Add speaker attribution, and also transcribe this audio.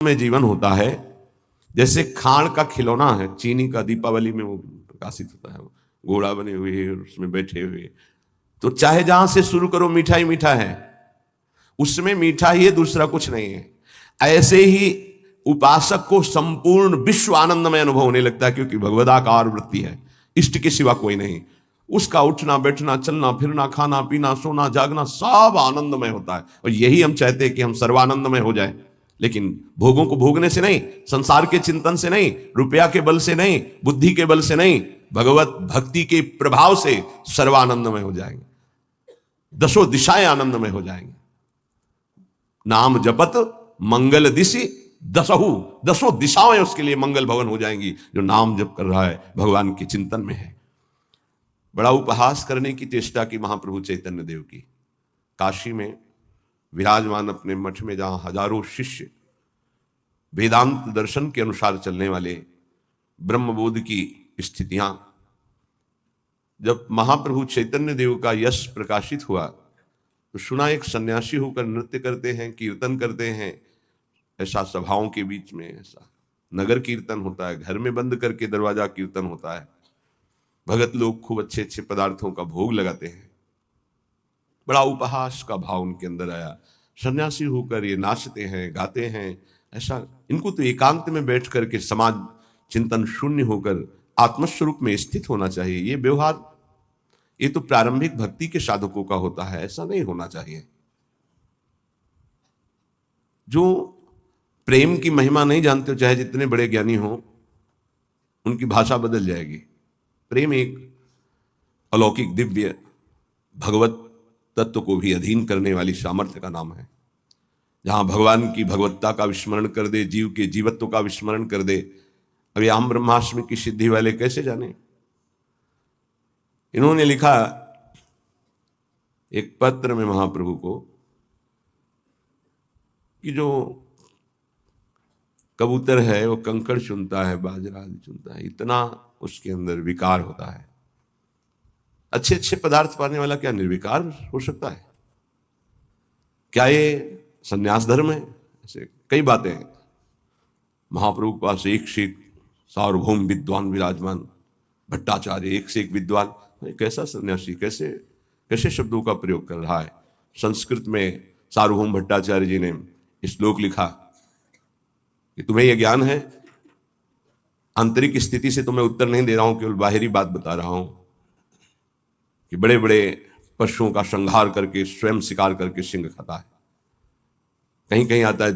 Speaker 1: में जीवन होता है जैसे खाण का खिलौना है, चीनी का, दीपावली में वो प्रकाशित होता है, घोड़ा बने हुए और उसमें बैठे हुए। तो चाहे जहां से शुरू करो मीठा ही मीठा है, उसमें मीठा ही है, दूसरा कुछ नहीं है। ऐसे ही उपासक को संपूर्ण विश्व आनंद में अनुभव होने लगता है, क्योंकि भगवदाकार वृत्ति है, इष्ट के सिवा कोई नहीं। उसका उठना बैठना चलना फिरना खाना पीना सोना जागना सब आनंदमय होता है। और यही हम चाहते हैं कि हम सर्वानंदमय हो जाए, लेकिन भोगों को भोगने से नहीं, संसार के चिंतन से नहीं, रुपया के बल से नहीं, बुद्धि के बल से नहीं, भगवत भक्ति के प्रभाव से सर्वानंदमय हो जाएंगे, दसों दिशाएं आनंदमय हो जाएंगे। नाम जपत मंगल दिशि दसहु, दसों दिशाएं उसके लिए मंगल भवन हो जाएंगी, जो नाम जप कर रहा है, भगवान के चिंतन में है। बड़ा उपहास करने की चेष्टा की महाप्रभु चैतन्य देव की। काशी में विराजमान अपने मठ में, जहां हजारों शिष्य वेदांत दर्शन के अनुसार चलने वाले, ब्रह्मबोध की स्थितियां, जब महाप्रभु चैतन्य देव का यश प्रकाशित हुआ तो सुना एक सन्यासी होकर नृत्य करते हैं, कीर्तन करते हैं। ऐसा सभाओं के बीच में ऐसा नगर कीर्तन होता है, घर में बंद करके दरवाजा कीर्तन होता है, भगत लोग खूब अच्छे अच्छे पदार्थों का भोग लगाते हैं। बड़ा उपहास का भाव उनके अंदर आया। सन्यासी होकर ये नाचते हैं गाते हैं, ऐसा इनको तो एकांत में बैठ करके समाज चिंतन शून्य होकर आत्मस्वरूप में स्थित होना चाहिए। ये व्यवहार, ये तो प्रारंभिक भक्ति के साधकों का होता है, ऐसा नहीं होना चाहिए। जो प्रेम की महिमा नहीं जानते हो, चाहे जितने बड़े ज्ञानी हो, उनकी भाषा बदल जाएगी। प्रेम एक अलौकिक दिव्य भगवत तत्व को भी अधीन करने वाली सामर्थ्य का नाम है। जहां भगवान की भगवत्ता का विस्मरण कर दे, जीव के जीवत्व का विस्मरण कर दे। अभी आम ब्रह्माष्टमी की सिद्धि वाले कैसे जाने? इन्होंने लिखा एक पत्र में महाप्रभु को कि जो कबूतर है वो कंकड़ चुनता है, बाजरा चुनता है, इतना उसके अंदर विकार होता है। अच्छे अच्छे पदार्थ पाने वाला क्या निर्विकार हो सकता है? क्या ये संन्यास धर्म है? ऐसे कई बातें हैं। महाप्रभु के पास एक से एक सार्वभौम विद्वान विराजमान, भट्टाचार्य एक से एक विद्वान। कैसा सन्यासी, कैसे कैसे शब्दों का प्रयोग कर रहा है। संस्कृत में सार्वभौम भट्टाचार्य जी ने श्लोक लिखा कि तुम्हें यह ज्ञान है, आंतरिक स्थिति से तुम्हें उत्तर नहीं दे रहा हूं, केवल बाहरी बात बता रहा हूं कि बड़े बड़े पशुओं का संहार करके स्वयं शिकार करके सिंह खाता है। कहीं कहीं आता है